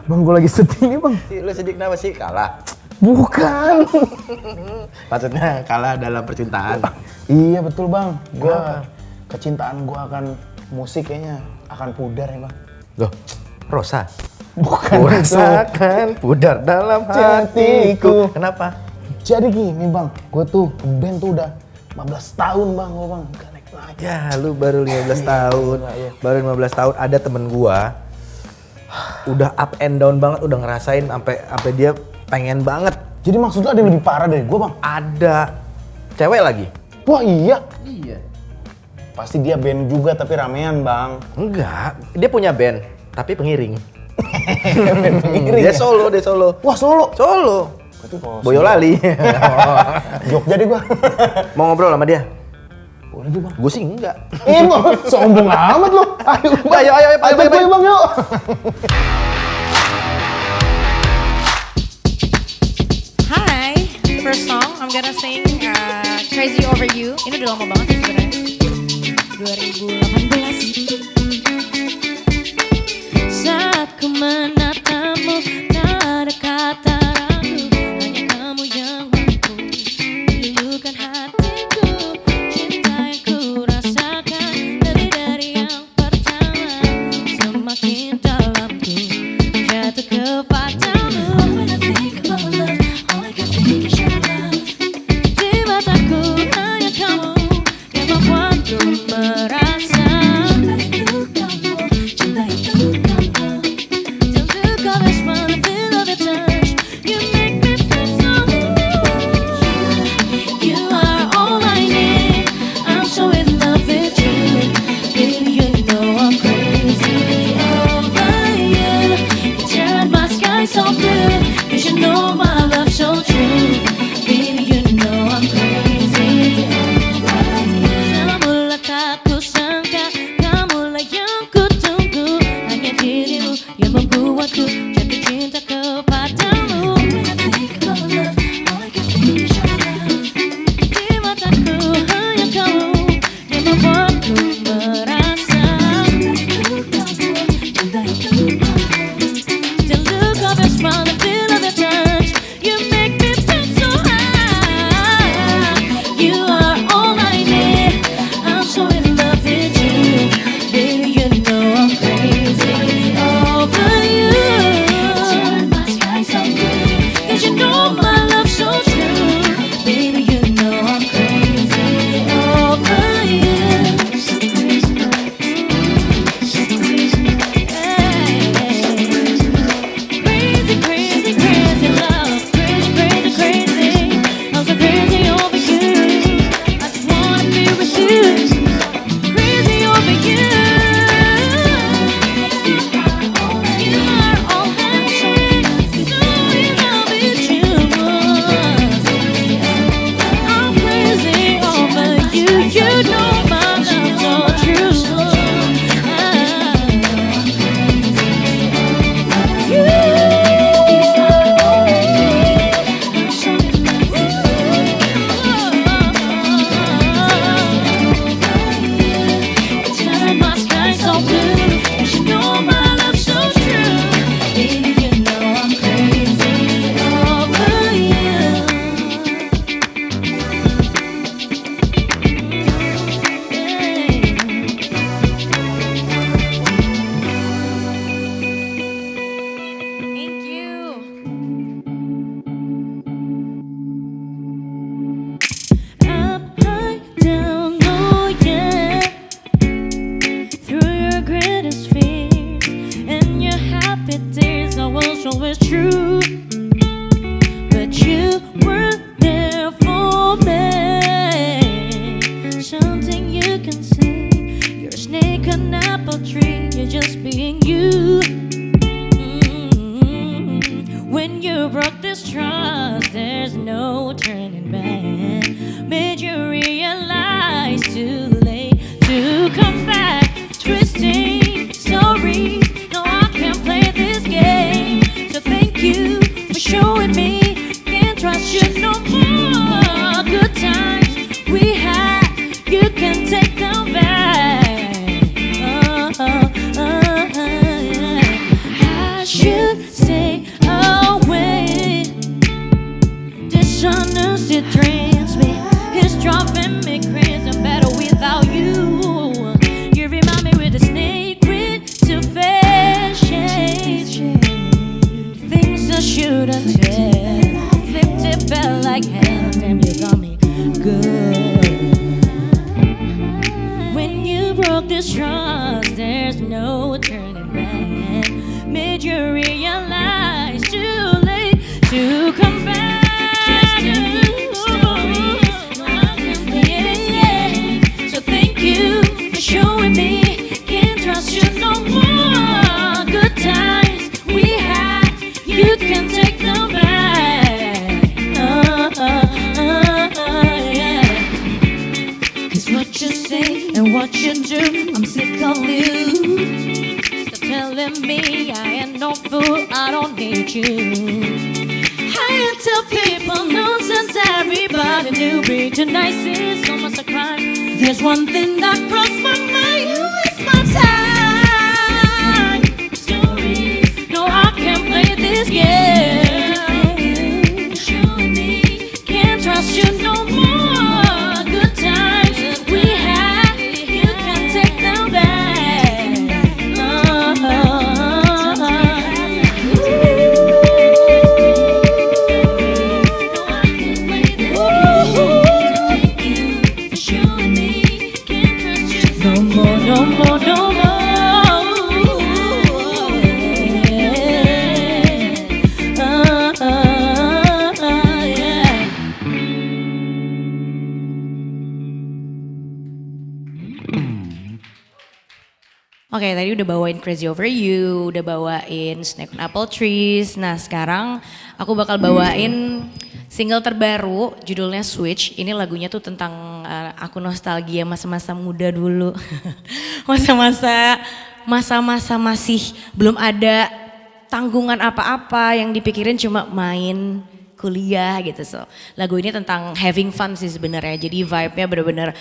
Bang, gue lagi sedih nih bang. Lu sedih kenapa sih? Kalah? Bukan. Maksudnya kalah dalam percintaan? Iya betul bang. Kecintaan gue akan musik kayaknya akan pudar ya bang. Loh, Rosa? Bukan. Kurasakan pudar dalam hatiku. Kenapa? Jadi gini bang, gue tuh band tuh udah 15 tahun bang, gue bang. Gak naik-naik. Ya lu baru 15 tahun. Baru 15 tahun ada temen gua udah up and down banget, udah ngerasain sampai dia pengen banget. Jadi maksud lu ada yang lebih parah dari gue bang? Ada cewek lagi. Wah iya. Iya. Pasti dia band juga tapi ramean bang. Enggak, dia punya band tapi pengiring. Pengiring Dia ya? solo. Wah solo. Berarti kalau Boyolali. Jogja deh gua. Mau ngobrol sama dia? Boleh deh bang. Gue sih enggak. Bang, sombong amat lu. Ayo bang yuk. Hi, first song I'm gonna sing Crazy Over You. Ini udah lama banget sih sebenarnya. 2018. Saat ku menatapmu, tak ada kata ragu. Hanya kamu yang mampu meluluhkan hatiku. Cinta yang ku rasakan lebih dari yang pertama. Semakin dalam ku jatuh kepadamu. When I think about love, all I can think is your love. Di mataku hanya kamu yang membuatku merasa. Cinta itu kamu. Till the colors smile, the feel of your touch. You make me feel so You are all I need. I'm so in love with you. Baby, you know I'm crazy over you. You turn my sky so blue. You should know my love so true. Baby, you know I'm crazy over you. Semula tak kusangka, kamulah yang kutunggu. Hanya dirimu yang membuatku jatuh cinta kepadamu. When I think about love, all I can think is your love. Di mataku hanya kamu yang membuatku merasa. Cinta itu kamu. The look of your smile, the feel of your touch. You make me feel so high. You are all I need. I'm so in love with you. Baby, you know I'm crazy over you. Turn my sky so blue. 'Cause you know my love so true. Baby, you know I'm crazy over you. So crazy, so crazy, crazy, crazy love. Crazy, crazy. I'm so crazy over you. I just wanna be with you. Crazy over you. You are all I need. So in love with you. I'm crazy over you. You know my love so true. Turn my sky so blue. You know my love so true. Baby, you know I'm crazy over you. Thank you. Up, high, down, low, yeah. Through your greatest fears and your happy days, I was always true. But you weren't there for me. Something you can see. You're a snake on apple tree. You're just being you. When you broke this trust, there's no turning back. Made you realize too late to come back. Twisting stories. No, I can't play this game. So thank you for showing me. Can't trust you no more. Good times we had, you can take them back. I should should stay away. Dishonesty drains me. It's driving me crazy. I'm better without you. You remind me with a snake to face things I shouldn't say. Flipped it back like hell. Damn, you got me good. When you broke this trust, there's no turning back. Made you realize too late to come back. So thank you for showing me. Can't trust you no more. Good times we had, you can take them back. Yeah. 'Cause what you say and what you do, I'm sick of you. Stop telling me I ain't no fool, I don't need you. I tell people nonsense, everybody do be too nice, it's almost a crime. There's one thing that crossed my mind, you waste my time. Story, no, I can't play this game. Showing me, can't trust you no more. Good times that we had, you can take them back. No more, no more, no more. Yeah. Oke, tadi udah bawain Crazy Over You, udah bawain Snake on Apple Trees. Nah, sekarang aku bakal bawain single terbaru, judulnya Switch. Ini lagunya tuh tentang aku nostalgia masa-masa muda dulu. Masa-masa masih belum ada tanggungan apa-apa, yang dipikirin cuma main, kuliah gitu. So, lagu ini tentang having fun sih sebenarnya. Jadi vibe-nya bener-bener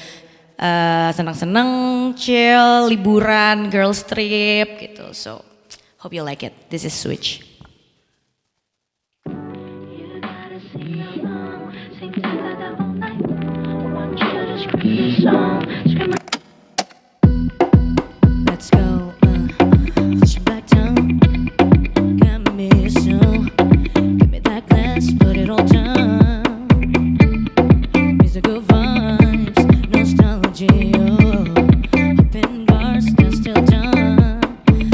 senang-senang, chill, liburan, girls trip gitu. So, hope you like it. This is Switch. Let's go, flashback time. Got me so, give me that glass, put it all down. Musical vibes, nostalgia. Up in bars, that's still done.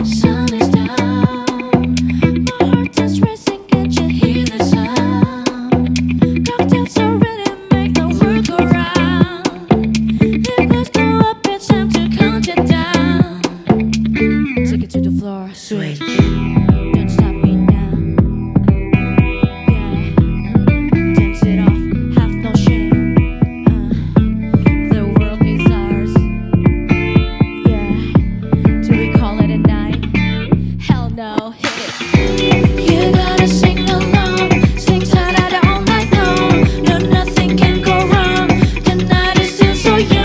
Sun is down, my heart is racing. Can't you hear the sound? Cocktails are ready, make the world go round. Liquors go up, it's time to count it down. Take it to the floor, switch. Don't stop me now. Yeah, dance it off, have no shame. The world is ours. Yeah, do we call it a night? Hell no, hit it. You gotta sing along, sing ta-da-da all night long. No, nothing can go wrong. The night is still so young.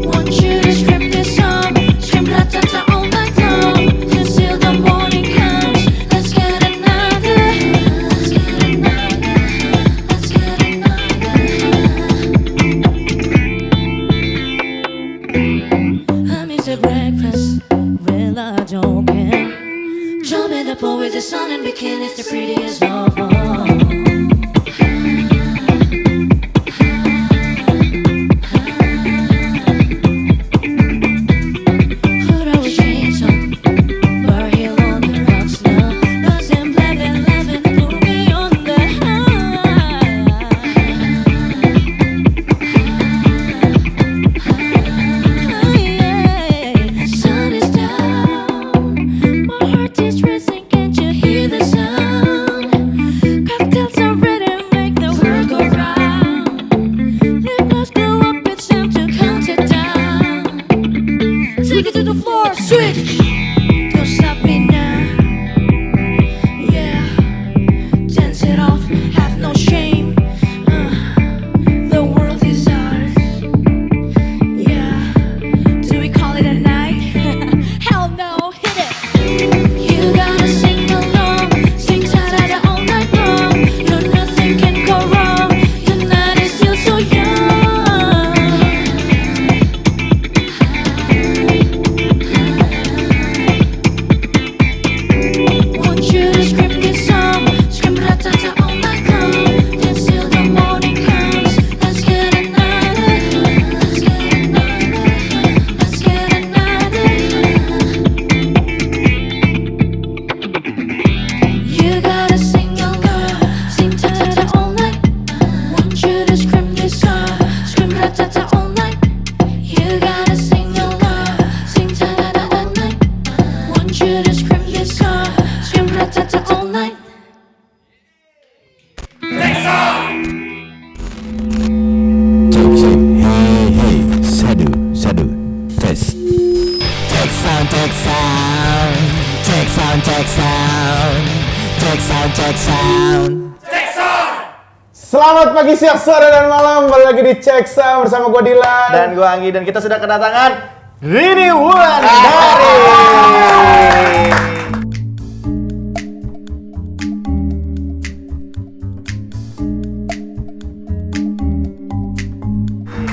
Want you to scream this song, scream ra-ta-ta all night long, until the morning comes. Let's get another, let's get another, let's get another. I miss a breakfast, well I don't care. Jump in the pool with the sun and bikini's the prettiest of all. Put our chains on, bar heel on the rocks now. Buzzing, blabbing, laughing, put me on the high. Sun is down, my heart is racing. Can't you hear the sound? Selamat pagi, siang, sore, dan malam. Balik lagi di Check Sound bersama gue Dilan. Dan gue Anggi, dan kita sudah kedatangan Rini Wulandari.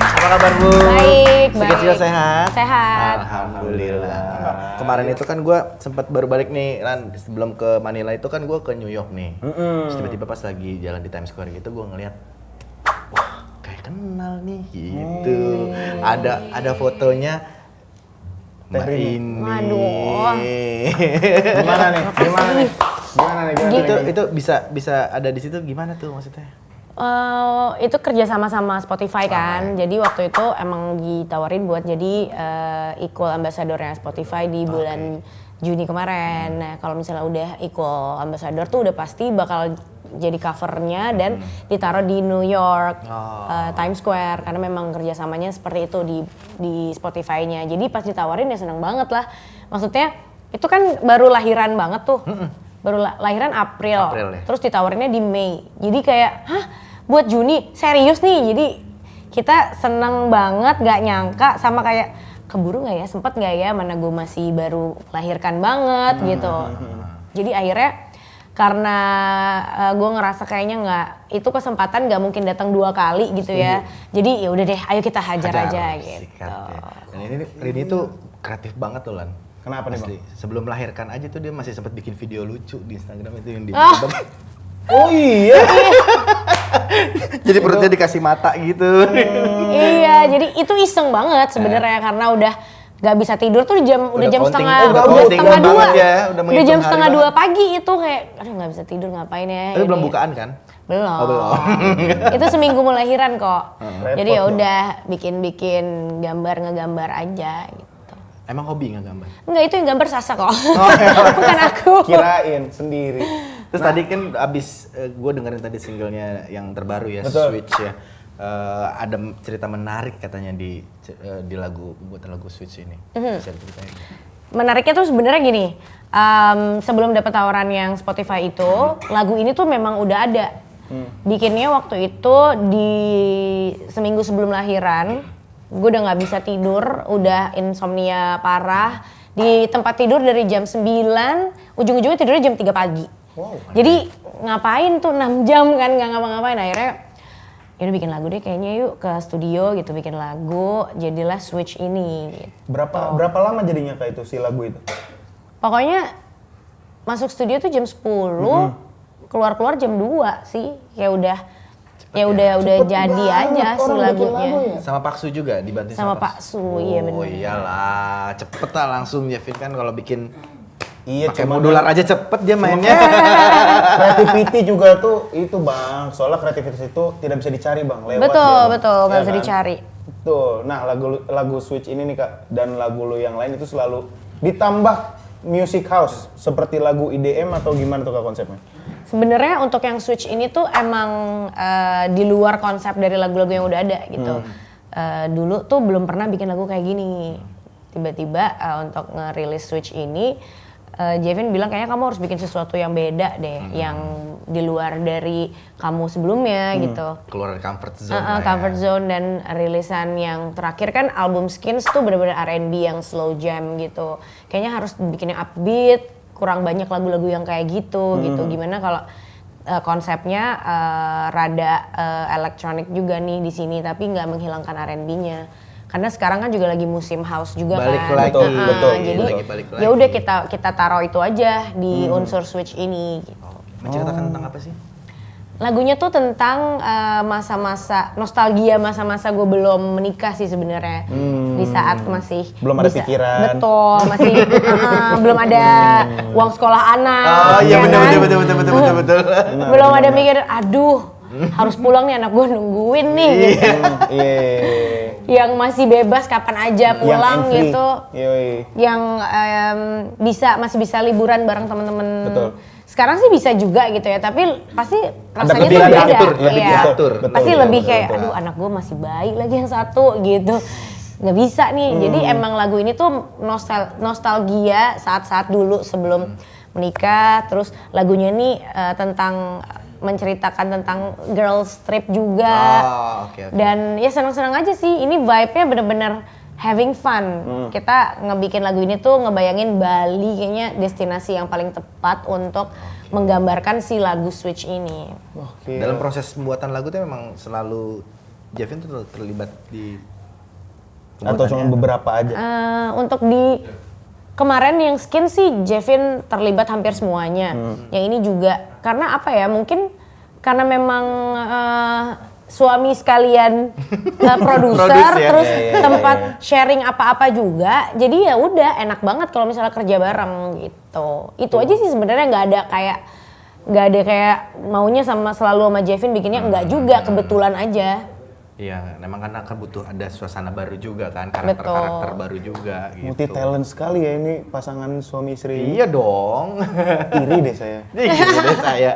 Apa kabar Bu? Baik, Juga baik. sehat? Sehat. Alhamdulillah. Kemarin itu kan gue sempat baru balik nih, Ran. Sebelum ke Manila itu kan gue ke New York nih. Terus tiba-tiba pas lagi jalan di Times Square gitu, gue ngeliat, wah kayak kenal nih gitu. Ada fotonya Mbak ini. Waduh. Gimana nih? Gimana nih? Itu bisa ada di situ gimana tuh maksudnya? Itu kerja sama Spotify kan, jadi waktu itu emang ditawarin buat jadi equal ambassador-nya Spotify di bulan Juni kemarin. Nah kalau misalnya udah equal ambassador tuh udah pasti bakal jadi covernya dan ditaruh di New York Times Square karena memang kerjasamanya seperti itu di Spotify-nya. Jadi pas ditawarin ya seneng banget lah. Maksudnya itu kan baru lahiran banget tuh, baru lahiran April ya? Terus ditawarinnya di Mei. Jadi kayak hah? Buat Juni, serius nih. Jadi kita seneng banget, gak nyangka sama kayak keburu gak ya, sempet gak ya, mana gue masih baru lahirkan banget gitu. Jadi akhirnya karena gue ngerasa kayaknya gak, itu kesempatan gak mungkin datang 2 kali gitu ya. Jadi ya udah deh, ayo kita hajar aja gitu. Dan ini Rini tuh kreatif banget tuh Lan. Kenapa nih Bang? Sebelum melahirkan aja tuh dia masih sempat bikin video lucu di Instagram itu yang di Oh iya. Jadi perutnya dikasih mata gitu. Iya, jadi itu iseng banget sebenarnya karena udah gak bisa tidur tuh jam setengah dua. Udah jam setengah 2 pagi itu kayak aduh gak bisa tidur ngapain ya. Tapi belum bukaan kan? Belum. Oh, belum. Itu seminggu mau lahiran kok. Jadi ya udah bikin ngegambar aja gitu. Emang hobi nggak gambar? Enggak, itu yang gambar Sasa kok. Bukan aku. Kirain sendiri. Terus tadi kan abis gue dengerin tadi singlenya yang terbaru ya, Betul. Switch ya. Ada cerita menarik katanya di lagu buatan lagu Switch ini. Bisa diceritain? Menariknya tuh sebenarnya gini, sebelum dapat tawaran yang Spotify itu, lagu ini tuh memang udah ada. Bikinnya waktu itu di seminggu sebelum lahiran, gue udah nggak bisa tidur, udah insomnia parah. Di tempat tidur dari jam 9, ujung-ujungnya tidurnya jam 3 pagi. Wow. Jadi ngapain tuh 6 jam kan, nggak ngapa-ngapain. Akhirnya yaudah bikin lagu deh kayaknya yuk ke studio gitu, bikin lagu, jadilah Switch ini gitu. Berapa lama jadinya kayak itu si lagu itu? Pokoknya masuk studio tuh jam 10, keluar-keluar jam 2 sih. Ya udah jadi aja si lagunya. Sama Pak Su juga dibantu Sama Pak Su, iya bener. Oh iyalah, cepet lah langsung ya Vin kan kalau bikin Iya, pakai cuma modular aja cepet dia mainnya. creativity juga tuh itu Bang. Soalnya kreativitas itu tidak bisa dicari Bang, lewat Betul, dia, nggak ya bisa kan? dicari. Betul. Nah, lagu Switch ini nih Kak dan lagu lu yang lain itu selalu ditambah music house seperti lagu IDM atau gimana tuh Kak konsepnya? Sebenarnya untuk yang Switch ini tuh emang di luar konsep dari lagu-lagu yang udah ada gitu. Dulu tuh belum pernah bikin lagu kayak gini. Tiba-tiba untuk ngerilis Switch ini, Jevin bilang kayaknya kamu harus bikin sesuatu yang beda deh, yang di luar dari kamu sebelumnya gitu. Keluar dari comfort zone. Comfort zone, dan rilisan yang terakhir kan album Skins tuh bener-bener R&B yang slow jam gitu. Kayaknya harus bikin yang upbeat, kurang banyak lagu-lagu yang kayak gitu gitu. Gimana kalau konsepnya rada elektronik juga nih di sini tapi nggak menghilangkan R&B-nya. Karena sekarang kan juga lagi musim house juga Balik kan. lagi. Betul. Jadi Lagi balik lagi. ya udah kita taruh itu aja di unsur Switch ini gitu. Menceritakan tentang apa sih? Lagunya tuh tentang masa-masa nostalgia, masa-masa gue belum menikah sih sebenarnya. Di saat masih Belum ada pikiran. Betul, masih belum ada uang sekolah anak. Oh iya ya kan? betul. Belum ada mikir, aduh harus pulang nih anak gue nungguin nih gitu. Iya. Yang masih bebas kapan aja pulang free. gitu. Yoi. Yang masih bisa liburan bareng teman-teman. Betul. Sekarang sih bisa juga gitu ya, tapi pasti rasanya tuh lebih beda. diatur, lebih Iya. diatur. Pasti Betul, lebih betul, kayak, betul. aduh anak gue masih bayi lagi yang satu gitu. Nggak bisa nih, jadi emang lagu ini tuh nostalgia saat-saat dulu sebelum menikah, terus lagunya ini tentang menceritakan tentang girls trip juga. Oke. Dan ya senang-senang aja sih, ini vibe-nya bener-bener having fun. Kita ngebikin lagu ini tuh ngebayangin Bali kayaknya destinasi yang paling tepat untuk menggambarkan si lagu Switch ini. Dalam proses pembuatan lagu tuh memang selalu Jevin tuh terlibat di Atau cuma beberapa aja? Untuk di kemarin yang Skin sih Jevin terlibat hampir semuanya. Yang ini juga karena apa ya? Mungkin karena memang suami sekalian produser, terus tempat sharing apa-apa juga. Jadi ya udah enak banget kalau misalnya kerja bareng gitu. Itu aja sih sebenarnya, nggak ada kayak maunya selalu sama Jevin bikinnya, enggak juga, kebetulan aja. Iya, memang karena kan butuh ada suasana baru juga kan, karakter baru juga gitu. Multi talent sekali ya ini pasangan suami istri. Iya dong. Iri deh saya. Iya deh saya.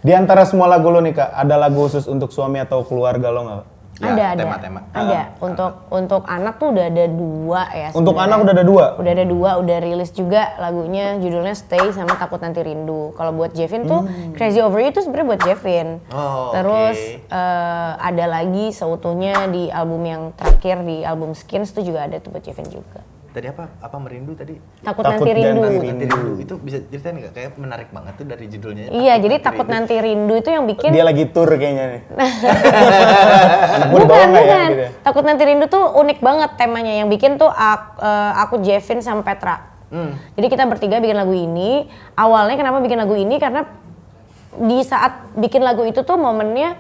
Di antara semua lagu lo nih Kak, ada lagu khusus untuk suami atau keluarga lo nggak? Ya, ada. tema-tema. Ada. Untuk anak tuh udah ada 2 ya. Untuk sebenarnya. anak udah ada 2? Udah ada 2, udah rilis juga lagunya, judulnya Stay sama Takut Nanti Rindu. Kalau buat Jevin tuh Crazy Over You itu sebenarnya buat Jevin. Terus ada lagi seutuhnya di album yang terakhir, di album Skins tuh juga ada tuh buat Jevin juga. Tadi apa merindu tadi? Takut Takut Nanti dan Rindu. Nanti Nanti rindu. Itu bisa ceritain nggak? Kayak menarik banget tuh dari judulnya. Iya, jadi Takut Nanti Rindu itu yang bikin Dia lagi tour kayaknya nih. Anak gue bukan, dibawa nggak ya? bukan. Gitu ya? Takut Nanti Rindu tuh unik banget temanya. Yang bikin tuh aku Jevin sama Petra. Jadi kita bertiga bikin lagu ini. Awalnya kenapa bikin lagu ini? Karena di saat bikin lagu itu tuh momennya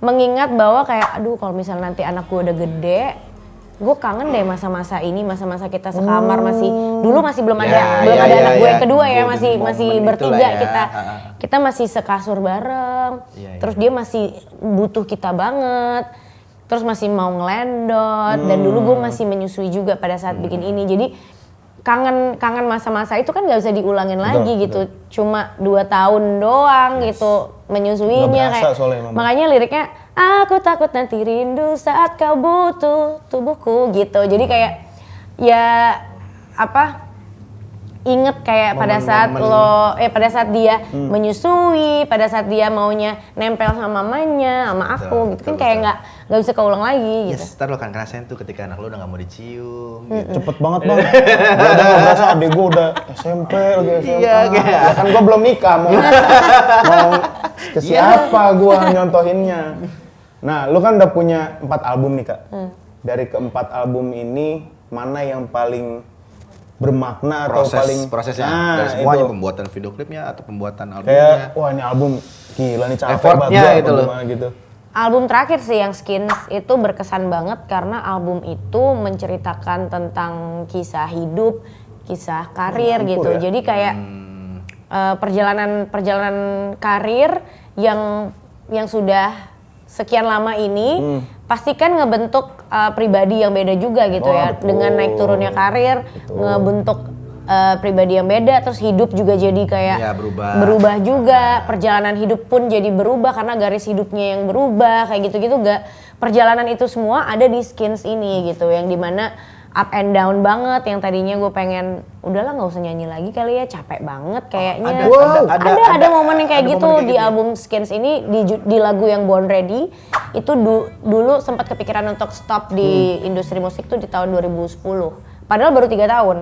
mengingat bahwa kayak aduh kalau misalnya nanti anak gue udah gede, gue kangen deh masa-masa ini, masa-masa kita sekamar dulu masih belum ada anak gue yang kedua ya, masih bertiga kita masih sekasur bareng, terus dia masih butuh kita banget, terus masih mau ngelendot, dan dulu gue masih menyusui juga pada saat bikin ini, jadi kangen masa-masa itu kan nggak bisa diulangin lagi gitu, cuma 2 tahun doang gitu menyusuinya Nggak berasa kayak, soalnya emang. makanya liriknya aku takut nanti rindu saat kau butuh tubuhku gitu. Jadi kayak ya inget kayak pada saat pada saat dia menyusui, pada saat dia maunya nempel sama mamanya, sama aku gitu kan, kayak nggak bisa keulang lagi gitu. Ntar lo kan ngerasain tuh ketika anak lo udah gak mau dicium gitu. Cepet banget bang. Gue udah nggak berasa adik gue udah SMP lagi SMP. Iya, kayak. Ya kan gue belum nikah mau ke siapa gue nyontohinnya. Nah, lu kan udah punya 4 album nih Kak. Dari keempat album ini mana yang paling bermakna atau paling prosesnya dari semuanya, pembuatan video klipnya atau pembuatan albumnya? kayak wah ini album gila nih capek Effortnya banget itu loh. gitu. Album terakhir sih yang Skins itu berkesan banget karena album itu menceritakan tentang kisah hidup, kisah karir gitu. ya? Jadi kayak perjalanan karir yang sudah sekian lama ini pasti kan ngebentuk pribadi yang beda juga gitu ya. betul. Dengan naik turunnya karir, ngebentuk pribadi yang beda, terus hidup juga jadi kayak Ya, berubah juga, perjalanan hidup pun jadi berubah karena garis hidupnya yang berubah kayak gitu-gitu. Perjalanan itu semua ada di Skins ini gitu, yang dimana up and down banget, yang tadinya gue pengen udahlah nggak usah nyanyi lagi kali ya, capek banget kayaknya. Ada momen yang kayak gitu di album Skins ini, di lagu yang Born Ready itu dulu sempat kepikiran untuk stop di industri musik tuh di tahun 2010, padahal baru 3 tahun.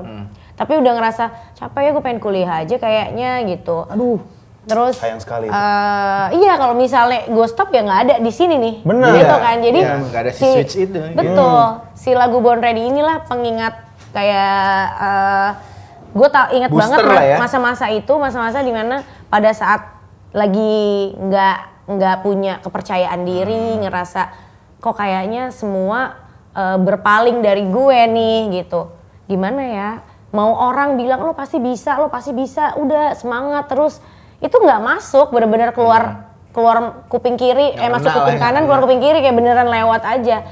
Tapi udah ngerasa capek ya, gue pengen kuliah aja kayaknya gitu. Aduh. Terus Sayang sekali. iya kalau misalnya gue stop ya nggak ada di sini nih. Bener. Gitu kan. Jadi ya, nggak ada si switch itu. Betul. Si lagu Born Ready inilah pengingat kayak gue ingat banget ya. masa-masa dimana pada saat lagi nggak punya kepercayaan diri, ngerasa kok kayaknya semua berpaling dari gue nih gitu. Gimana ya? Mau orang bilang lo pasti bisa, udah semangat terus. Itu nggak masuk, benar-benar keluar kuping kiri, masuk kuping kanan, keluar kuping kiri, kayak beneran lewat aja.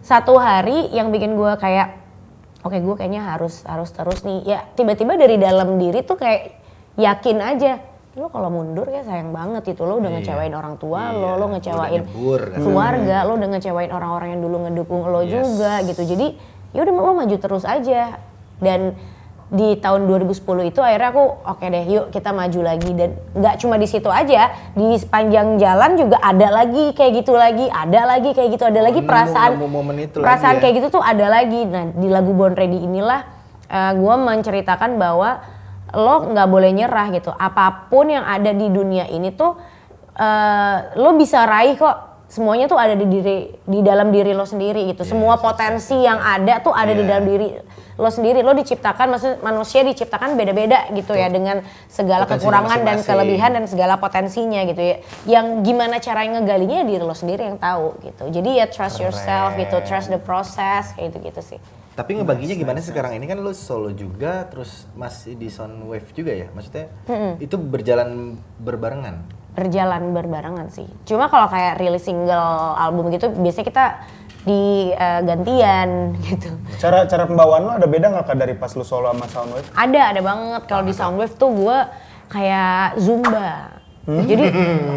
Satu hari yang bikin gue kayak, oke, gue kayaknya harus terus nih. Ya tiba-tiba dari dalam diri tuh kayak yakin aja, lo kalau mundur ya sayang banget itu, lo udah ngecewain orang tua lo ngecewain keluarga, lo udah ngecewain orang-orang yang dulu ngedukung lo juga gitu. Jadi ya udah lo maju terus aja. Dan di tahun 2010 itu akhirnya aku oke deh yuk kita maju lagi, dan nggak cuma di situ aja, di sepanjang jalan juga ada lagi kayak gitu lagi, ada lagi kayak gitu, ada lagi nemu momen itu perasaan lagi ya? kayak gitu tuh ada lagi. Nah di lagu Born Ready inilah gue menceritakan bahwa lo nggak boleh nyerah gitu, apapun yang ada di dunia ini tuh lo bisa raih kok, semuanya tuh ada di dalam diri lo sendiri gitu. Semua potensi yang ada tuh ada di dalam diri lo sendiri. Lo diciptakan, manusia diciptakan beda-beda gitu ya, dengan segala Potensinya kekurangan dan masing-masing. kelebihan dan segala potensinya gitu ya. Yang gimana cara ngegalinya ya diri lo sendiri yang tahu gitu. Jadi ya trust yourself gitu, trust the process kayak gitu-gitu sih. Tapi ngebaginya gimana sih sekarang ini kan lu solo juga, terus masih di Soundwave juga ya? Maksudnya itu berjalan berbarengan? Berjalan berbarengan sih. Cuma kalau kayak rilis single album gitu biasanya kita di gantian gitu. Cara pembawaan lo ada beda nggak Kak dari pas lu solo sama Soundwave? Ada banget. Kalau di Soundwave tuh gue kayak Zumba. Jadi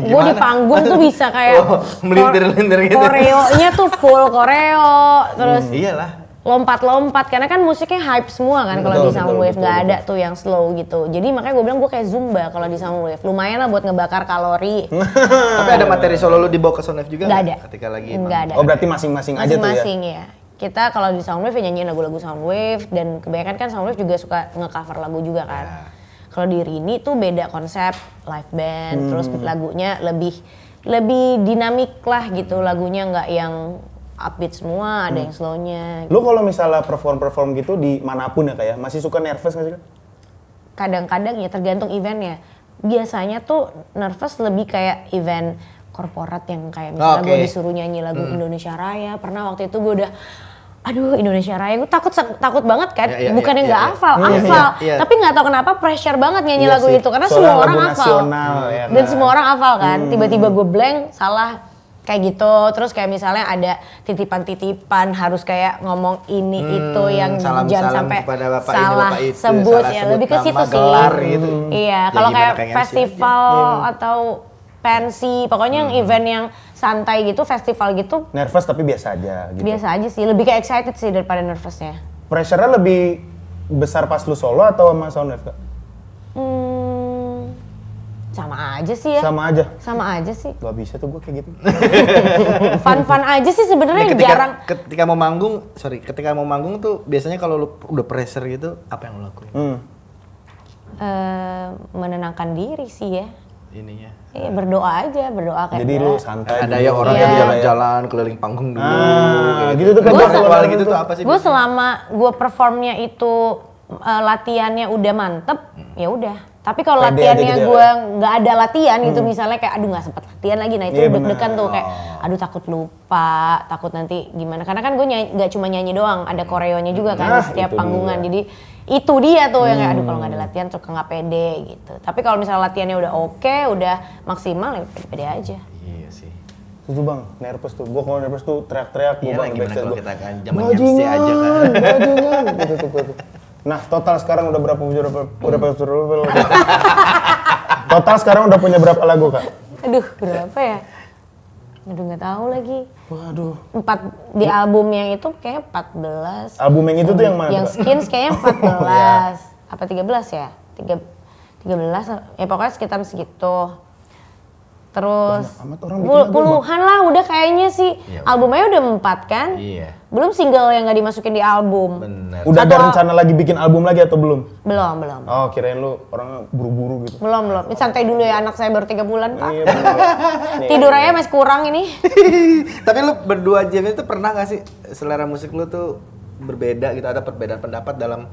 gue di panggung tuh bisa kayak melintir-lintir gitu. Koreonya tuh full koreo, terus Iyalah. lompat-lompat karena kan musiknya hype semua kan kalau di Soundwave, nggak ada tuh yang slow gitu. Jadi makanya gue bilang gue kayak Zumba kalau di Soundwave. Lumayan lah buat ngebakar kalori. Tapi ada materi solo lu dibawa ke Soundwave juga Nggak ada. Ketika lagi Nggak ada. Oh berarti masing-masing aja tuh ya? Masing-masing ya. Kita kalau di Soundwave ya nyanyiin lagu-lagu Soundwave, dan kebanyakan kan Soundwave juga suka nge-cover lagu juga kan. Kalau di Rini tuh beda konsep, live band, terus lagunya lebih dinamik lah gitu, lagunya nggak yang upbeat semua, ada yang slownya. Lu kalau misalnya perform gitu di manapun ya kayak masih suka nervous nggak sih Kak? Kadang-kadang ya tergantung eventnya. Biasanya tuh nervous lebih kayak event korporat yang kayak misalnya gue disuruh nyanyi lagu Indonesia Raya. Pernah waktu itu gue udah, aduh Indonesia Raya, gue takut banget kan. Bukannya nggak hafal, tapi nggak tahu kenapa pressure banget nyanyi lagu itu karena semua orang hafal. Ya, Dan semua orang hafal kan. Tiba-tiba gue blank, salah. Kayak gitu, terus kayak misalnya ada titipan-titipan harus kayak ngomong ini itu yang jangan sampai kepada bapak salah ini, bapak itu, sebut salah ya, sebut lebih ke nama, situ sih. gelar gitu. Iya, Ya kalau gimana kayak kayak MC festival atau pensi, pokoknya yang event yang santai gitu, festival gitu, nervous tapi biasa aja gitu. biasa aja sih, lebih kayak excited sih daripada nervousnya. Pressure-nya lebih besar pas lu solo atau sama Soundwave Kak? Sama aja sih ya. Sama aja sih. Gak bisa tuh gue kayak gitu. Fun aja sih sebenarnya, jarang. Ketika mau manggung tuh biasanya kalau lu udah pressure gitu, apa yang lu lakuin? Menenangkan diri sih ya. Ininya. Iya, berdoa aja, berdoa kayak Jadi lu santai. Ada ya orang yang jalan-jalan keliling panggung dulu. Gitu tuh kan. Ritual gitu tuh apa sih? Gue selama gue performnya itu latihannya udah mantep, ya udah. Tapi kalau Pede latihannya aja gitu gue nggak ada latihan gitu, misalnya kayak aduh nggak sempet latihan lagi, nah itu Iya, deg-degan bener. tuh kayak aduh takut lupa, takut nanti gimana. Karena kan gue nggak cuma nyanyi doang, ada koreonya juga kan di setiap itu panggungan. dia. Jadi itu dia tuh yang kayak aduh kalau nggak ada latihan tuh nggak pede gitu. Tapi kalau misalnya latihannya udah oke, udah maksimal ya pede-pede aja. Iya sih. Itu bang, nervous tuh. Gue kalau nervous tuh teriak-teriak. Iya lah, gimana kalau kita kan zaman MC bajingan, aja kan. bajingan. Gitu tuh. Nah total sekarang udah berapa Total sekarang udah punya berapa lagu Kak? Aduh berapa ya? Aduh nggak tahu lagi. Waduh. 4 di album yang itu kayak 14. Album yang itu tuh yang mana? Yang Kak? Skins kayaknya 14. Apa 13 ya? 13 ya pokoknya sekitar segitu. Terus Banyak amat orang bikin lagu, puluhan lah udah kayaknya sih. Iya. Albumnya udah 4 kan? Iya. Belum single yang nggak dimasukin di album. Bener. Udah ada rencana lagi bikin album lagi atau belum? Belum. Oh kirain lu orang buru-buru gitu. Belum. Santai dulu ya, anak saya baru 3 bulan, Pak. Iya bener. Tidur aja masih kurang ini. Tapi lu berdua Jam itu pernah gak sih selera musik lu tuh berbeda gitu, ada perbedaan pendapat dalam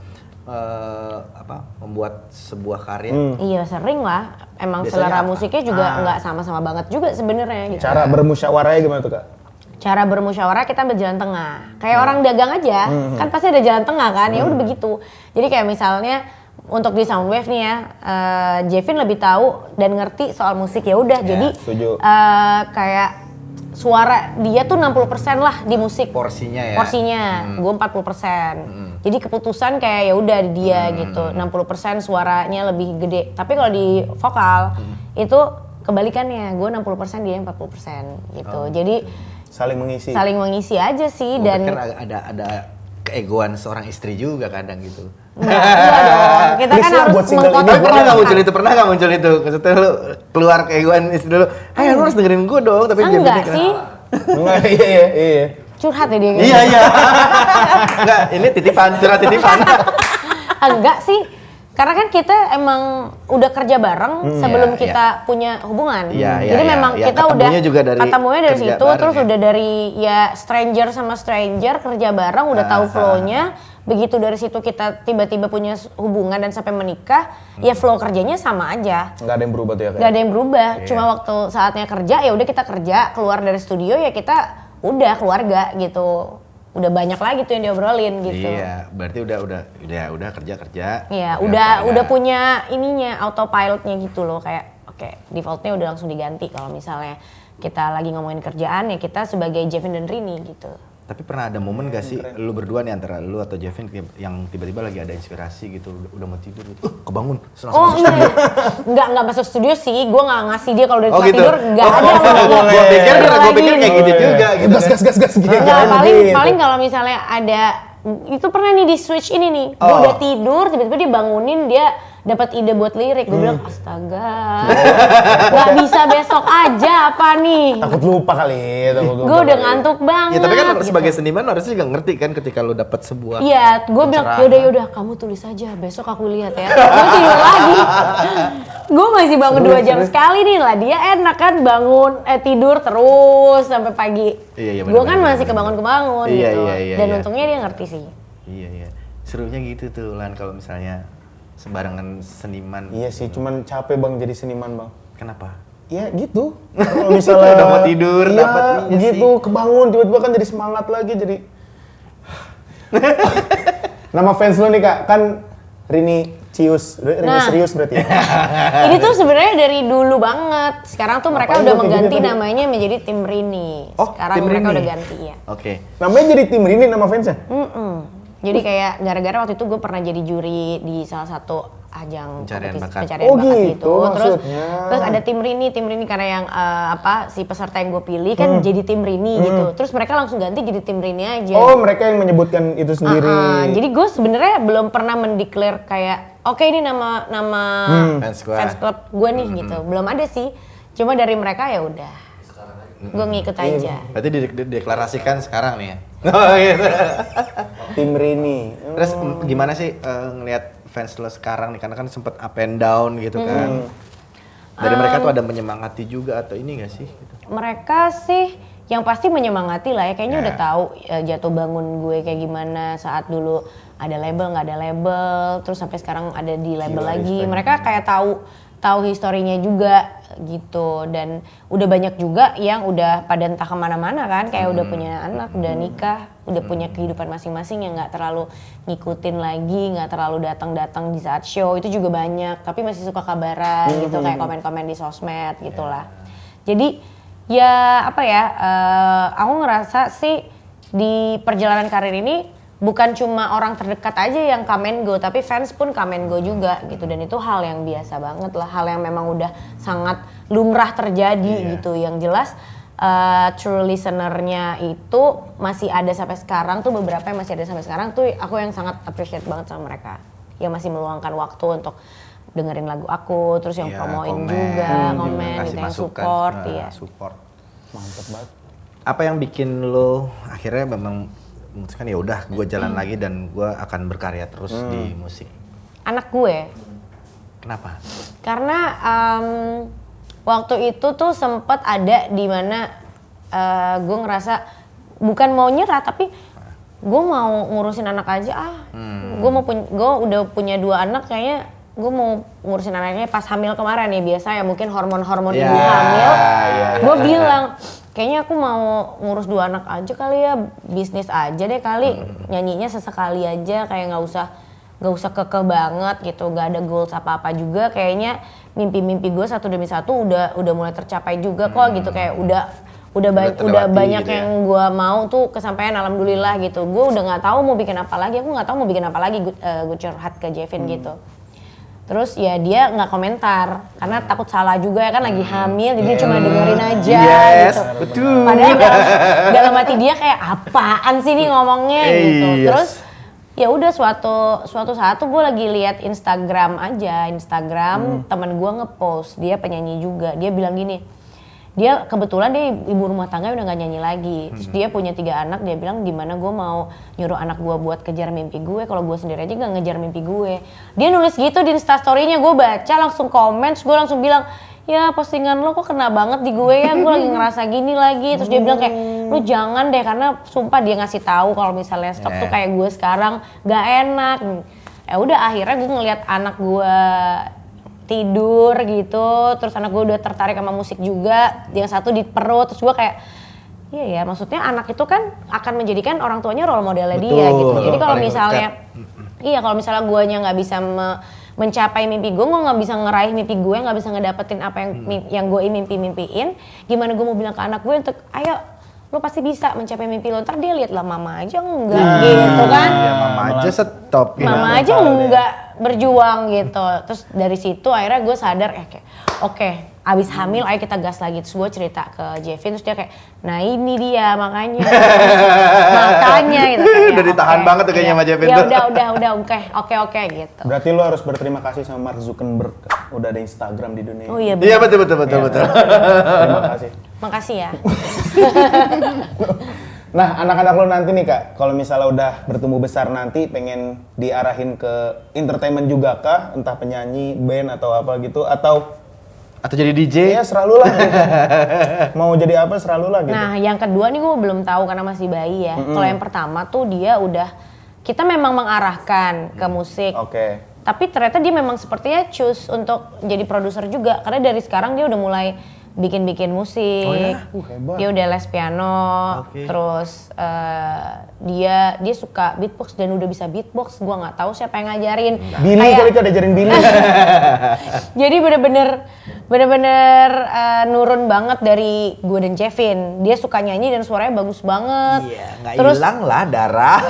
membuat sebuah karya? Iya sering lah. Emang Biasanya selera apa? musiknya juga nggak sama-sama banget juga sebenarnya. Gitu. Cara bermusyawarahnya gimana tuh Kak? Cara bermusyawarah kita berjalan tengah. Kayak orang dagang aja, kan pasti ada jalan tengah kan. Ya udah begitu. Jadi kayak misalnya untuk di Soundwave nih ya, Jevin lebih tahu dan ngerti soal musik ya udah. Jadi setuju. kayak suara dia tuh 60% lah di musik. Porsinya ya? Porsinya, gue 40%. Jadi keputusan kayak ya udah di dia gitu. 60% suaranya lebih gede. Tapi kalau di vokal itu kebalikannya, gue 60% dia 40% gitu. Jadi Saling mengisi aja sih. Gue Dan pikir ada keegoan seorang istri juga kadang gitu. Enggak dong. Kita Please kan lah, harus buat single ini. Tapi pernah nggak muncul mengkotak-kotakan. itu? Pernah nggak muncul itu? Maksudnya lu keluar kayak gue istri dulu, lu harus dengerin gue dong. Tapi dia Enggak bilang, sih. Enggak, iya. Curhat ya dia. Iya. Enggak, ini titipan, curhat titipan. Enggak sih. Karena kan kita emang udah kerja bareng sebelum Iya, kita punya hubungan. Iya, Jadi iya, memang iya. kita udah Ketemunya juga dari ketemunya dari kerja situ, bareng terus ya. udah dari ya stranger sama stranger kerja bareng, udah tahu flow-nya. Begitu dari situ kita tiba-tiba punya hubungan dan sampai menikah, ya flow kerjanya sama aja. Nggak ada yang berubah tuh ya Gak ada yang berubah. Cuma waktu saatnya kerja ya udah kita kerja, keluar dari studio ya kita udah keluarga gitu. Udah banyak lagi tuh yang diobrolin gitu. Iya, berarti udah kerja. Iya, udah punya ininya autopilotnya gitu loh, kayak oke, defaultnya udah langsung diganti kalau misalnya kita lagi ngomongin kerjaan ya kita sebagai Jevin dan Rini gitu. Tapi pernah ada momen gak sih lu berdua nih antara lu atau Jevin yang tiba-tiba lagi ada inspirasi gitu, udah mau tidur gitu, kebangun, terus langsung Oh masuk enggak, studio. enggak masuk studio sih, gue nggak ngasih dia kalau udah Oh, tempat gitu? tidur, nggak ada loh. Gua pikir Lagi. kayak gitu juga gitu. Gas gitu. Enggak, paling kalau misalnya ada itu pernah nih di switch ini nih, gue udah tidur tiba-tiba dia bangunin, dia dapat ide buat lirik, gue bilang astaga, nggak bisa besok aja apa nih? Takut lupa kali, Gue udah ngantuk banget. Ya tapi kan gitu. sebagai seniman harusnya juga ngerti kan ketika lu dapat sebuah Iya, gue bilang pencerahan. yaudah kamu tulis aja, besok aku lihat ya. Gue tidur lagi. Gue masih bangun 2 jam sekali nih lah, dia enak kan bangun tidur terus sampai pagi. Iya, Gue kan benar-benar. masih kebangun Iya, gitu. iya, Dan iya. untungnya dia ngerti sih. Iya. Serunya gitu tuh Lan kalau misalnya sembarangan seniman. Iya sih, cuman capek bang jadi seniman bang. Kenapa? Ya gitu. Kalau misalnya Udah mau tidur, iya, dapat iya gitu, kebangun tiba-tiba kan jadi semangat lagi jadi. Nama fans lu nih kak, kan Rini Cius, Rini Nah. serius berarti ya? Ini tuh sebenarnya dari dulu banget. Sekarang tuh mereka Ngapain udah lu kayak mengganti gitu tadi? namanya menjadi tim Rini. Oh, Sekarang tim mereka Rini. udah ganti ya. Oke. Namanya jadi tim Rini nama fansnya? Jadi kayak gara-gara waktu itu gue pernah jadi juri di salah satu ajang Pencarian kompetisi bakat. pencarian Oh, bakat gitu gitu. Terus maksudnya. terus ada tim Rini karena yang si peserta yang gue pilih kan jadi tim Rini gitu. Terus mereka langsung ganti jadi tim Rini aja. Oh mereka yang menyebutkan itu sendiri. Jadi gue sebenarnya belum pernah mendeklar kayak oke ini nama Fans gua. fans club gue nih gitu. Belum ada sih. Cuma dari mereka ya udah. Gue ngikut aja. Berarti dideklarasikan sekarang nih ya. Oh gitu. Tim Rini. Terus gimana sih ngelihat fans lo sekarang nih, karena kan sempet up and down gitu kan. Dari mereka tuh ada menyemangati juga atau ini gak sih? Gitu. Mereka sih yang pasti menyemangati lah ya, kayaknya Ya. udah tahu jatuh bangun gue kayak gimana saat dulu ada label nggak ada label, terus sampai sekarang ada di label Gila, lagi. respect. Mereka kayak tahu historinya juga gitu, dan udah banyak juga yang udah pada entah kemana-mana kan, kayak udah punya anak, udah nikah, udah punya kehidupan masing-masing yang nggak terlalu ngikutin lagi, nggak terlalu datang-datang di saat show, itu juga banyak, tapi masih suka kabaran gitu, kayak komen-komen di sosmed gitulah. Jadi ya apa ya, aku ngerasa sih di perjalanan karir ini bukan cuma orang terdekat aja yang come and go, tapi fans pun come and go juga gitu, dan itu hal yang biasa banget lah, hal yang memang udah sangat lumrah terjadi gitu. Yang jelas true listener-nya itu masih ada sampai sekarang tuh, beberapa yang masih ada sampai sekarang tuh aku yang sangat appreciate banget sama mereka, yang masih meluangkan waktu untuk dengerin lagu aku, terus yang Iya, promoin komen, juga, komen kasih gitu, yang masukan. support, Nah, iya. support. Mantep banget. Apa yang bikin lo akhirnya memang memutuskan ya udah gue jalan lagi dan gue akan berkarya terus di musik? Anak gue, Kenapa? karena waktu itu tuh sempet ada di mana gue ngerasa bukan mau nyerah, tapi gue mau ngurusin anak aja gue udah punya 2 anak, kayaknya gue mau ngurusin anaknya pas hamil kemarin ya, biasa ya mungkin hormon-hormon ibu hamil. Gue bilang kayaknya aku mau ngurus 2 anak aja kali ya, bisnis aja deh kali, nyanyinya sesekali aja, kayak nggak usah kekeh banget gitu, nggak ada goals apa-apa juga, kayaknya mimpi-mimpi gue satu demi satu udah mulai tercapai juga kok gitu, kayak udah terlewati banyak gitu ya. yang gue mau tuh kesampaian, alhamdulillah gitu. Gue udah nggak tahu mau bikin apa lagi, gue nggak tahu mau bikin apa lagi, gue curhat ke Jevin gitu. Terus ya dia nggak komentar karena takut salah juga ya kan, lagi hamil, jadi dia cuma dengerin aja Yes, gitu. betul. Padahal dalam hati dia kayak apaan sih nih ngomongnya gitu. Yes. Terus ya udah suatu saat tuh gue lagi lihat Instagram teman gue ngepost, dia penyanyi juga, dia bilang gini, dia kebetulan dia ibu rumah tangga udah gak nyanyi lagi, terus dia punya 3 anak, dia bilang gimana gue mau nyuruh anak gue buat kejar mimpi gue kalau gue sendiri aja gak ngejar mimpi gue. Dia nulis gitu di instastorynya, gue baca langsung komen, terus gue langsung bilang, ya postingan lo kok kena banget di gue ya, gue lagi ngerasa gini lagi. Terus dia bilang kayak, lu jangan deh, karena sumpah dia ngasih tahu kalau misalnya stok tuh kayak gue sekarang gak enak. Ya udah akhirnya gue ngeliat anak gue tidur gitu, terus anak gue udah tertarik sama musik juga, yang satu di perut, terus gue kayak, iya ya, maksudnya anak itu kan akan menjadikan orang tuanya role modelnya dia gitu. Jadi kalau misalnya, kalau misalnya guanya nggak bisa mencapai mimpi gue nggak bisa ngeraih mimpi gue, nggak bisa ngedapetin apa yang gue mimpiin, gimana gue mau bilang ke anak gue untuk, ayo, lo pasti bisa mencapai mimpi lo, ntar dia lihat lah mama aja enggak gitu kan. Ya mama aja stop. Mama aja enggak berjuang gitu. Terus dari situ akhirnya gue sadar kayak oke, abis hamil ayo kita gas lagi. Terus gue cerita ke Jevin, terus dia kayak, nah ini dia makanya gitu. Udah ditahan banget tuh kayaknya sama Jevin tuh. tuh. Ya udah oke gitu. Berarti lo harus berterima kasih sama Mark Zuckerberg, udah ada Instagram di dunia. Oh iya Iya betul. Terima kasih. Makasih ya. Nah, anak-anak lo nanti nih Kak, kalau misalnya udah bertumbuh besar nanti pengen diarahin ke entertainment juga kah? Entah penyanyi, band atau apa gitu, atau jadi DJ? ya selalu lah gitu. Mau jadi apa selalu lah gitu. Nah, yang kedua nih gue belum tahu karena masih bayi ya. Kalau yang pertama tuh dia udah, kita memang mengarahkan ke musik. Oke. Tapi ternyata dia memang sepertinya choose untuk jadi produser juga. Karena dari sekarang dia udah mulai bikin musik. Oh ya? Hebat. Dia udah les piano, terus dia suka beatbox dan udah bisa beatbox. Gua nggak tahu siapa yang ngajarin. Billy kali itu ada ajarin Billy. Jadi bener-bener nurun banget dari gue dan Jevin. Dia suka nyanyi dan suaranya bagus banget. Iya, nggak hilang lah darah.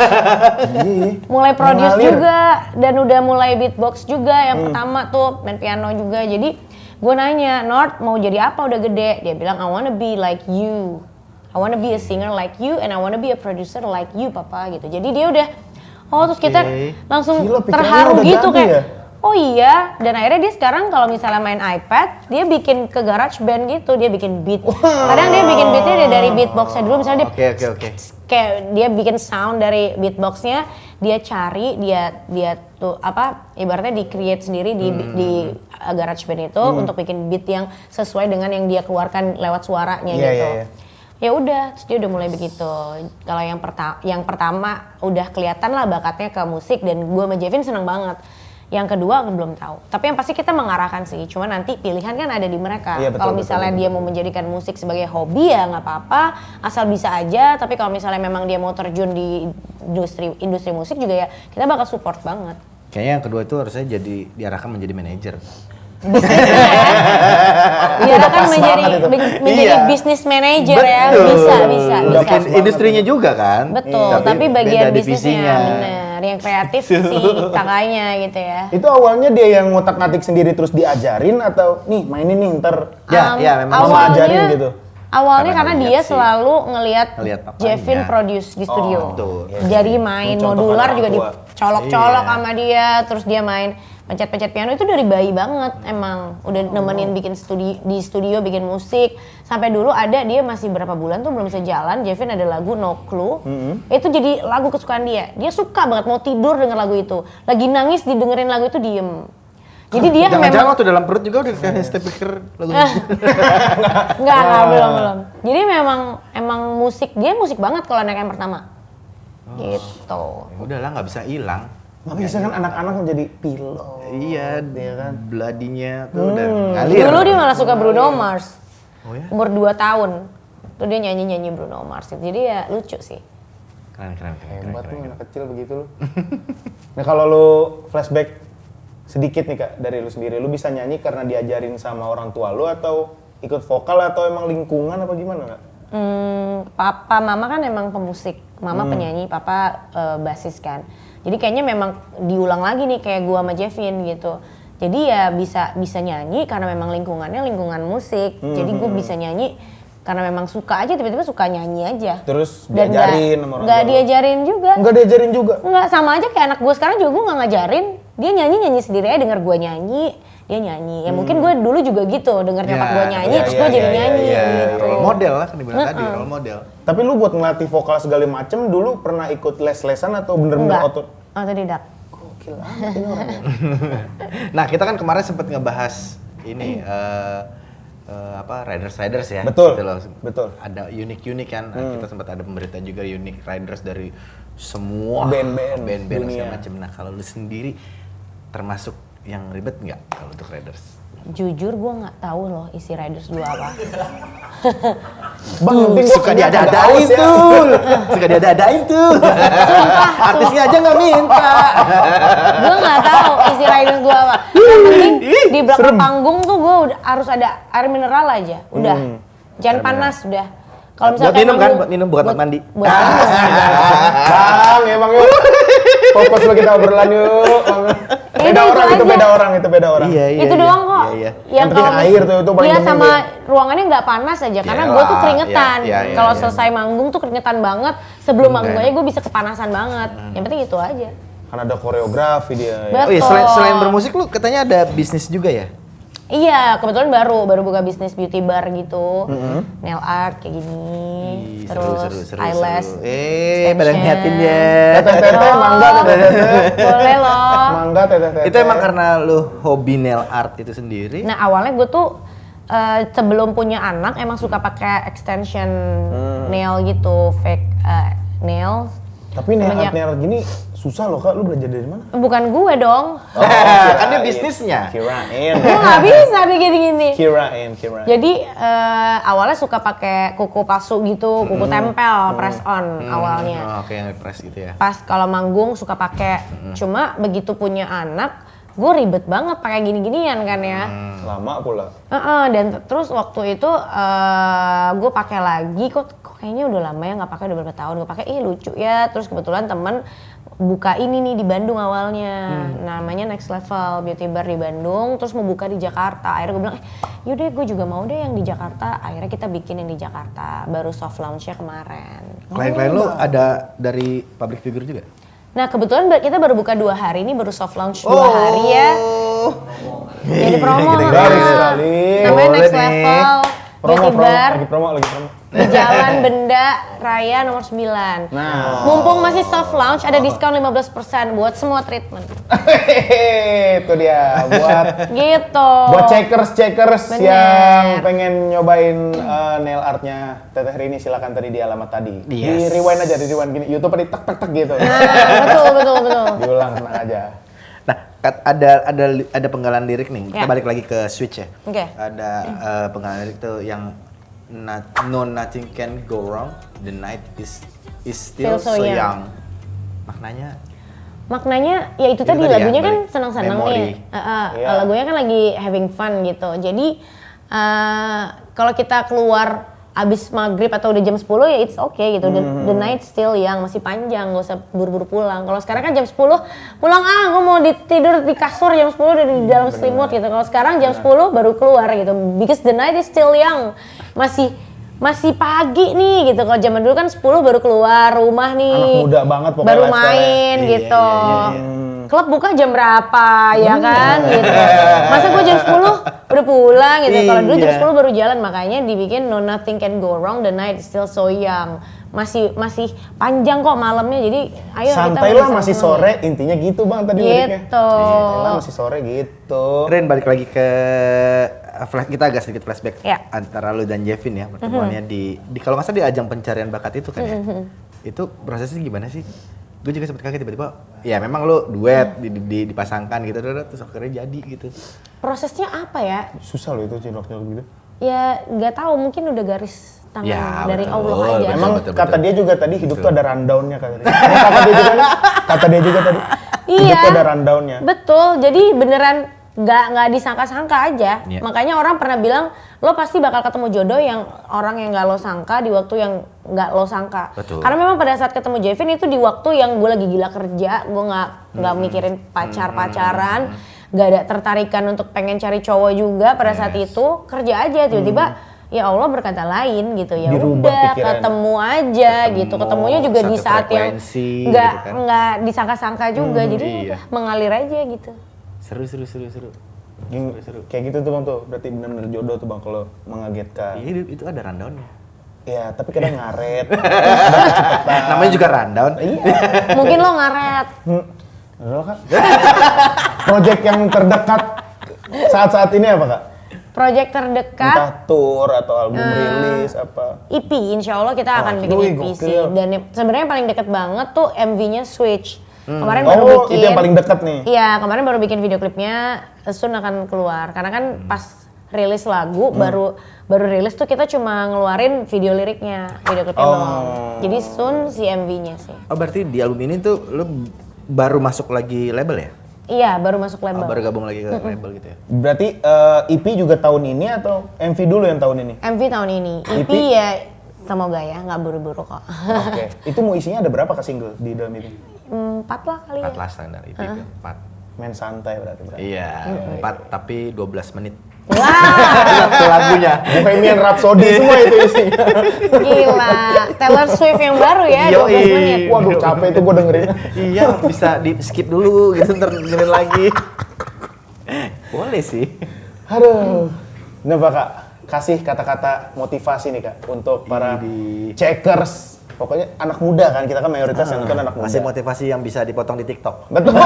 Mulai produce juga dan udah mulai beatbox juga. Yang pertama tuh main piano juga. Jadi gue nanya, Nord mau jadi apa udah gede? Dia bilang, I wanna be like you. I wanna be a singer like you and I wanna be a producer like you, Papa gitu. Jadi dia udah, terus kita langsung Gila, pikirannya terharu udah gitu ganti kayak, ya? oh iya. Dan akhirnya dia sekarang kalau misalnya main iPad, dia bikin ke GarageBand gitu, dia bikin beat. Kadang dia bikin beatnya dari beatboxnya dulu, misalnya dia Oke. kayak dia bikin sound dari beatboxnya, dia cari, dia tuh apa ibaratnya di create sendiri di GarageBand itu untuk bikin beat yang sesuai dengan yang dia keluarkan lewat suaranya gitu. Ya udah, terus dia udah mulai begitu. Kalau yang pertama udah kelihatan lah bakatnya ke musik dan gue sama Jevin seneng banget. Yang kedua belum tahu. Tapi yang pasti kita mengarahkan sih. Cuma nanti pilihan kan ada di mereka. Kalau misalnya dia mau menjadikan musik sebagai hobi ya nggak apa-apa, asal bisa aja. Tapi kalau misalnya memang dia mau terjun di industri musik juga ya kita bakal support banget. Kayaknya yang kedua itu harusnya diarahkan menjadi manajer. Dia akan menjadi bisnis manager ya, bisa. Bikin industrinya juga kan. Betul, tapi bagian bisnisnya bener, yang kreatif si kakaknya gitu ya. Itu awalnya dia yang ngotak-ngatik sendiri terus diajarin atau nih mainin nih ntar memang mama ajarin gitu. Awalnya karena dia selalu ngelihat papanya. Jevin produce di studio. Betul. Jadi main modular juga dicolok-colok sama dia, terus dia main pencet-pencet piano itu dari bayi banget emang. Udah nemenin bikin di studio bikin musik. Sampai dulu ada dia masih berapa bulan tuh belum bisa jalan, Jevin ada lagu No Clue. Itu jadi lagu kesukaan dia. Dia suka banget mau tidur denger lagu itu. Lagi nangis didengerin lagu itu diem. Jadi dia jangan waktu dalam perut juga udah kayak step picker lagu Enggak, belum. Jadi emang musik dia musik banget kalau anak yang pertama. Gitu. Ya udahlah nggak bisa hilang. Nggak bisa kan anak-anak menjadi pilot. Iya kan. Bladinya tuh udah Hmm. ngalir. Dulu dia malah suka Bruno Mars. Oh ya? Umur 2 tahun. Tuh dia nyanyi Bruno Mars. Jadi ya lucu sih. Keren. Hebat lu anak kecil begitu lu. Nah kalau lu flashback sedikit nih Kak dari lu sendiri, lu bisa nyanyi karena diajarin sama orang tua lu atau ikut vokal atau emang lingkungan apa gimana Kak? Papa, mama kan emang pemusik. Mama penyanyi, papa basis kan. Jadi kayaknya memang diulang lagi nih kayak gua sama Jevin gitu. Jadi ya bisa nyanyi karena memang lingkungannya lingkungan musik. Jadi gue bisa nyanyi karena memang suka aja, tiba-tiba suka nyanyi aja. Terus Dan diajarin sama orang nggak tua? diajarin juga. Enggak diajarin juga. Nggak, sama aja kayak anak gue sekarang juga gue nggak ngajarin. Dia nyanyi sendiri aja, denger gue nyanyi, dia nyanyi. Ya mungkin gue dulu juga gitu, denger nyokap gue nyanyi, terus gue jadi nyanyi gitu. Role model lah kan dibilang tadi, role model. Tapi lu buat ngelatih vokal segala macem dulu pernah ikut les-lesan atau bener-bener Enggak, otot? otodidak. Gokil amat ini orangnya. Nah, kita kan kemarin sempat ngebahas ini riders ya. Betul, Gitu loh. betul. Ada unik kan. Kita sempat ada pemberita juga unique riders dari semua Band-band segala dunia. macam. Nah, kalau lu sendiri termasuk yang ribet nggak kalau untuk riders? Jujur gue nggak tahu loh isi riders gue apa. Bang, penting gua Suka kayaknya agak diada-adain aus ya. tuh. Suka diada-adain tuh. Artisnya aja nggak minta. Gue nggak tahu isi riders gue apa. Yang penting di belakang panggung tuh gue harus ada air mineral aja. Udah, jangan panas udah. Kalau Buat misalkan minum kan? manggung- Buat minum, bukan buat mandi. Buat minum. Bang, ya bang yuk. Fokus lo kita obrolan yuk. Beda Itu orang, itu aja. beda orang, itu beda orang. Iya. Itu doang kok. Iya. Yang penting air tuh, itu paling Iya, penting sama tuh. ruangannya nggak panas aja karena gue tuh Iyalah, keringetan. iya, Kalau iya. selesai manggung tuh keringetan banget. Sebelum manggung Bener. aja gue bisa kepanasan banget. Yang penting itu aja. Kan ada koreografi dia. Ya. Betul. Oh iya, selain bermusik lu katanya ada bisnis juga ya? Iya, kebetulan baru buka bisnis beauty bar gitu, nail art kayak gini, Ih, terus seru. eyelash, Pada extension. ngeliatin ya. Teteh, mangga teteh. Boleh loh. Mangga teteh. Itu emang karena lu hobi nail art itu sendiri? Nah awalnya gue tuh sebelum punya anak emang suka pakai extension nail gitu, fake nail. Tapi nail Semenjak- art nail art gini susah loh kak, lu belajar dari mana? Bukan gue dong, Kan dia bisnisnya. Kirain. gue nggak bisa bikin gini. Kirain. Jadi awalnya suka pakai kuku palsu gitu, kuku tempel, press on awalnya. Oh, oke, yang press gitu ya. Pas kalau manggung suka pakai. Cuma begitu punya anak, gue ribet banget pakai gini-ginian kan ya. Lama pula. Dan terus waktu itu gue pakai lagi, kok kayaknya udah lama ya nggak pakai, udah beberapa tahun gue pakai. Ih lucu ya. Terus kebetulan temen buka ini nih di Bandung awalnya, namanya Next Level Beauty Bar di Bandung. Terus mau buka di Jakarta. Akhirnya gue bilang, yaudah gue juga mau deh yang di Jakarta. Akhirnya kita bikin yang di Jakarta. Baru soft launch-nya kemarin. Klien-klien lu ada dari public figure juga? Nah kebetulan kita baru buka 2 hari, ini baru soft launch 2 hari ya. Jadi promo Baik sekali. namanya Boleh Next nih. Level Beauty Bar Lagi promo. di Jalan Benda Raya nomor 9. Nah. Mumpung masih soft launch ada diskon 15% buat semua treatment. Itu dia buat Gitu. checkers Bener. yang pengen nyobain nail artnya Teteh Rini, silakan tadi di alamat tadi. Yes. Di rewind aja, di rewind gini. YouTube tadi tek gitu. Nah, betul. Diulang, tenang aja. Nah, ada penggalan lirik nih. Kita Ya. balik lagi ke Switch ya. Oke. Ada penggalan lirik tuh yang nothing can go wrong. The night is still so young. Maknanya ya itu Itu tadi tadi ya, lagunya kan balik. senang-senang Memory. nih. Iya. Lagunya kan lagi having fun gitu. Jadi kalau kita keluar abis maghrib atau udah jam 10 ya it's okay gitu. The night still young, masih panjang, gak usah buru-buru pulang. Kalau sekarang kan jam 10 pulang gue mau tidur di kasur jam 10 udah di dalam selimut gitu. Kalau sekarang jam 10 baru keluar gitu. Because the night is still young. Masih pagi nih gitu. Kalau zaman dulu kan 10 baru keluar rumah nih. Anak muda banget pokoknya Baru lifestyle-nya. main Iya, gitu. iya. Klub buka jam berapa ya kan gitu. Masa gue jam 10 udah pulang gitu. Kalau dulu jam Iya. 10 baru jalan, makanya dibikin no nothing can go wrong, the night is still so young. Masih panjang kok malamnya, jadi ayo Santai kita lah, masih sore, intinya gitu bang tadi liriknya. Gitu. Santai lah, masih sore gitu. Ren, balik lagi ke kita agak sedikit flashback Ya. antara lu dan Jevin ya, pertemuannya di kalau nggak salah di ajang pencarian bakat itu kan ya. Itu prosesnya gimana sih? Gue juga sempet kaget tiba-tiba, ya memang lu duet dipasangkan gitu, terus akhirnya jadi gitu. Prosesnya apa ya? Susah loh itu cilok-cilok gitu. Ya nggak tahu, mungkin udah garis tangan Ya, dari betul, Allah betul, aja. betul. Emang kata dia juga tadi hidup tuh ada rundown-nya kata dia. Kata dia juga tadi. Hidup Iya. tuh ada rundown-nya. Betul, jadi beneran nggak disangka-sangka aja. Iya. Makanya orang pernah bilang lo pasti bakal ketemu jodoh yang orang yang nggak lo sangka di waktu yang nggak lo sangka. Betul. Karena memang pada saat ketemu Jevin itu di waktu yang gue lagi gila kerja, gue nggak mikirin pacaran, nggak ada tertarikan untuk pengen cari cowok juga pada saat itu, kerja aja tiba-tiba ya Allah berkata lain gitu, ya Dirubah udah pikiran. ketemu aja gitu, ketemunya juga di satu saat yang frekuensi nggak gitu kan. nggak disangka-sangka juga, jadi iya. udah mengalir aja gitu. Seru. Kayak gitu tuh bang tuh, berarti benar-benar jodoh tuh bang kalau mengagetkan. Iya itu ada rundownnya. Ya tapi kadang ngaret. Namanya juga rundown. Mungkin lo ngaret. Lo kak. Project yang terdekat saat-saat ini apa kak? Project terdekat Entah tour atau album rilis apa? EP, insya Allah kita akan bikin wih, EP gokil. sih. Dan sebenarnya paling deket banget tuh MV-nya Switch. Kemarin baru Oh bikin. itu yang paling dekat nih. Iya, kemarin baru bikin video klipnya, soon akan keluar. Karena kan pas rilis lagu, baru rilis tuh kita cuma ngeluarin video liriknya, video klipnya doang. Jadi soon si MV-nya sih. Oh berarti di album ini tuh lu baru masuk lagi label ya? Iya, baru masuk label. Baru gabung lagi ke label gitu ya? Berarti EP juga tahun ini atau MV dulu yang tahun ini? MV tahun ini. EP EP? ya semoga ya, nggak buru-buru kok. Oke. Itu mau isinya ada berapa kak single di dalam ini? 4 lah kali ya. 4 lah standar EP itu 4. Main santai berarti. Iya, 4 tapi 12 menit. Wah, Satu lagunya. Bohemian Rhapsody semua itu isinya. gila. Taylor Swift yang baru ya, 12 menit. Waduh capek itu gue dengerin. Iya, bisa di skip dulu gitu ntar dengerin lagi. Boleh sih. Aduh. Nah kak, kasih kata-kata motivasi nih kak untuk para checkers. Pokoknya anak muda kan, kita kan mayoritas yang nonton anak muda. Kasih motivasi yang bisa dipotong di TikTok. Betul.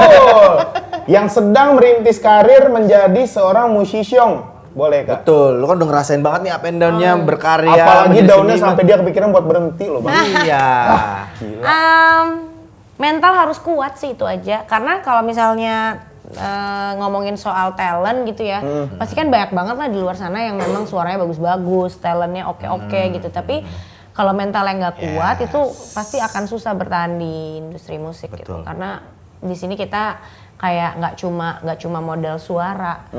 Yang sedang merintis karir menjadi seorang musician. Boleh kak. Betul, lu kan udah ngerasain banget nih up and down-nya berkarya. Apalagi menjadi daunnya seniman. sampai dia kepikiran buat berhenti loh bang. Iya. Mental harus kuat sih itu aja. Karena kalau misalnya ngomongin soal talent gitu ya, pasti kan banyak banget lah di luar sana yang memang suaranya bagus-bagus, talentnya oke-oke gitu. Tapi kalau mentalnya nggak kuat itu pasti akan susah bertahan di industri musik gitu. Betul. Karena di sini kita kayak nggak cuma modal suara,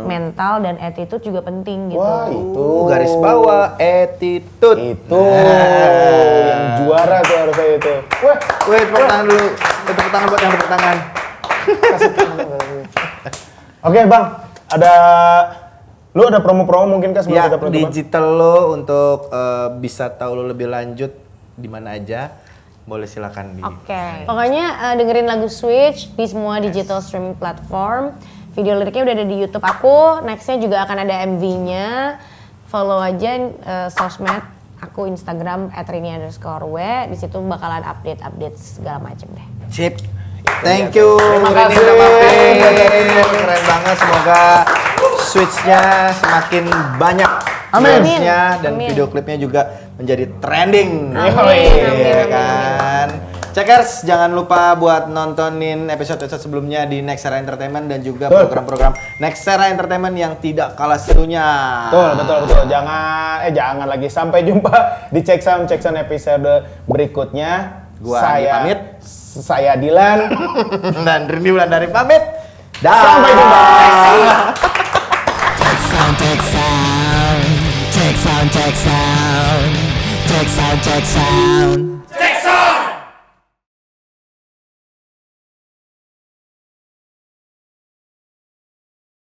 mental dan attitude juga penting gitu. Wah itu. Garis bawah attitude. Itu yang juara tuh harusnya itu. Wah, Wait, tepuk tangan dulu. Tepuk tangan buat yang tepuk tangan. oke bang, lu ada promo-promo mungkin kan sebelum Ya, kita penutupan? digital lo untuk bisa tahu lo lebih lanjut di mana aja, boleh silakan di. Oke. Pokoknya dengerin lagu Switch di semua digital streaming platform. Video liriknya udah ada di YouTube aku. Nextnya juga akan ada MV-nya. Follow aja sosmed aku, Instagram @rini_w. Di situ bakalan update segala macam deh. Sip. Thank you. Terima Rini kasih. udah mampir. Keren banget. Semoga Switch-nya semakin banyak Amin. views-nya dan Amin. video klipnya juga menjadi trending. Amin. Ya kan. Checkers, jangan lupa buat nontonin episode-episode sebelumnya di Next Era Entertainment dan juga Betul. program-program Next Era Entertainment yang tidak kalah serunya. Betul. Jangan lagi. Sampai jumpa di Check Sound episode berikutnya. Gua Andi pamit. Saya Dilan. Dan Rini Wulandari pamit. Dah. Sampai jumpa. Check sound, check sound, check sound, check sound, check sound, check sound. Check sound!